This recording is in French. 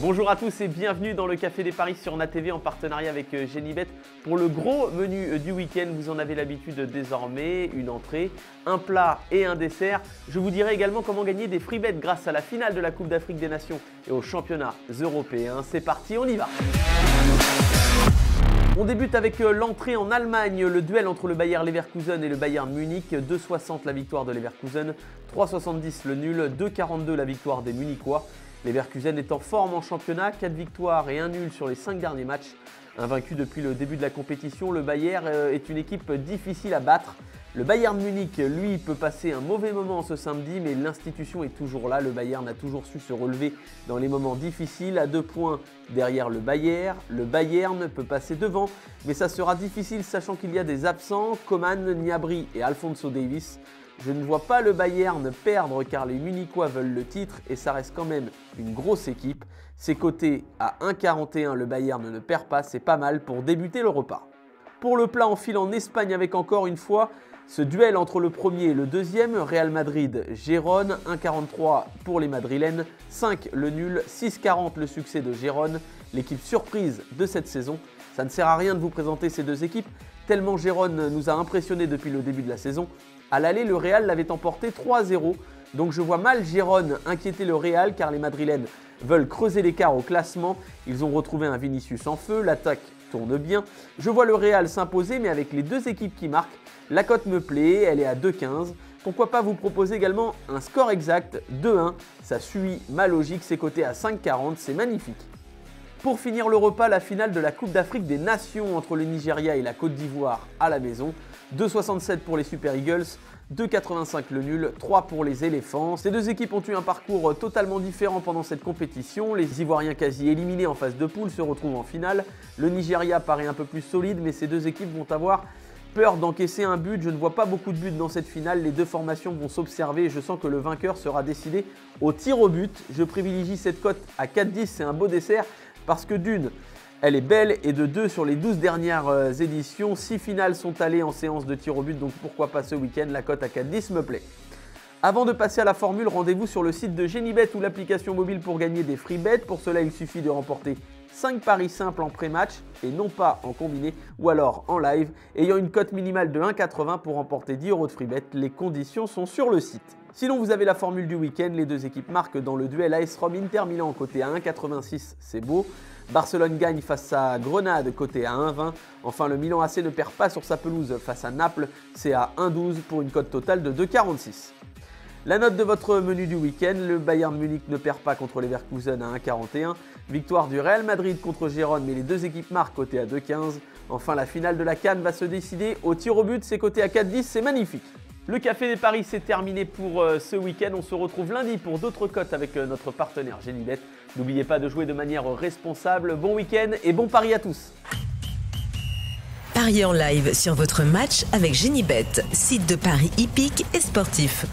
Bonjour à tous et bienvenue dans le Café des Paris sur NatTV en partenariat avec Genibet. Pour le gros menu du week-end, vous en avez l'habitude désormais, une entrée, un plat et un dessert. Je vous dirai également comment gagner des free bets grâce à la finale de la Coupe d'Afrique des Nations et aux championnats européens. C'est parti, on y va! On débute avec l'entrée en Allemagne, le duel entre le Bayer Leverkusen et le Bayern Munich. 2,60 la victoire de Leverkusen, 3,70 le nul, 2,42 la victoire des Munichois. Leverkusen est en forme en championnat, 4 victoires et 1 nul sur les 5 derniers matchs. Invaincu depuis le début de la compétition, le Bayer est une équipe difficile à battre. Le Bayern Munich, lui, peut passer un mauvais moment ce samedi, mais l'institution est toujours là. Le Bayern a toujours su se relever dans les moments difficiles. À 2 points derrière le Bayern peut passer devant, mais ça sera difficile sachant qu'il y a des absents, Coman, Gnabry et Alphonso Davies. Je ne vois pas le Bayern perdre car les Munichois veulent le titre et ça reste quand même une grosse équipe. C'est coté à 1,41, le Bayern ne perd pas, c'est pas mal pour débuter le repas. Pour le plat, on file en Espagne avec encore une fois ce duel entre le premier et le deuxième, Real Madrid-Gérone, 1,43 pour les Madrilènes, 5 le nul, 6,40 le succès de Gérone, l'équipe surprise de cette saison. Ça ne sert à rien de vous présenter ces deux équipes, tellement Gérone nous a impressionnés depuis le début de la saison. À l'aller, le Real l'avait emporté 3-0, donc je vois mal Gérone inquiéter le Real car les Madrilènes veulent creuser l'écart au classement. Ils ont retrouvé un Vinicius en feu, l'attaque tourne bien. Je vois le Real s'imposer, mais avec les deux équipes qui marquent, la cote me plaît, elle est à 2,15. Pourquoi pas vous proposer également un score exact, 2-1, ça suit ma logique, c'est coté à 5,40, c'est magnifique. Pour finir le repas, la finale de la Coupe d'Afrique des Nations entre le Nigeria et la Côte d'Ivoire à la maison. 2,67 pour les Super Eagles, 2,85 le nul, 3 pour les éléphants. Ces deux équipes ont eu un parcours totalement différent pendant cette compétition. Les Ivoiriens quasi éliminés en phase de poule se retrouvent en finale. Le Nigeria paraît un peu plus solide, mais ces deux équipes vont avoir peur d'encaisser un but. Je ne vois pas beaucoup de buts dans cette finale. Les deux formations vont s'observer et je sens que le vainqueur sera décidé au tir au but. Je privilégie cette cote à 4,10, c'est un beau dessert parce que d'une, elle est belle et de 2 sur les 12 dernières éditions. 6 finales sont allées en séance de tir au but, donc pourquoi pas ce week-end, la cote à 4,10 me plaît. Avant de passer à la formule, rendez-vous sur le site de Genibet ou l'application mobile pour gagner des free bets. Pour cela, il suffit de remporter 5 paris simples en pré-match et non pas en combiné ou alors en live, ayant une cote minimale de 1,80 pour remporter 10 € de free bet. Les conditions sont sur le site. Sinon, vous avez la formule du week-end. Les deux équipes marquent dans le duel AS Rome Inter Milan côté à 1,86, c'est beau. Barcelone gagne face à Grenade côté à 1,20. Enfin, le Milan AC ne perd pas sur sa pelouse face à Naples, c'est à 1,12 pour une cote totale de 2,46. La note de votre menu du week-end, le Bayern Munich ne perd pas contre Leverkusen à 1,41. Victoire du Real Madrid contre Gérone, mais les deux équipes marquent côté à 2,15. Enfin, la finale de la CAN va se décider au tir au but, c'est côté à 4,10, c'est magnifique. Le Café des Paris, c'est terminé pour ce week-end. On se retrouve lundi pour d'autres cotes avec notre partenaire Genibet. N'oubliez pas de jouer de manière responsable. Bon week-end et bon pari à tous. Pariez en live sur votre match avec Genibet, site de paris hippique et sportif.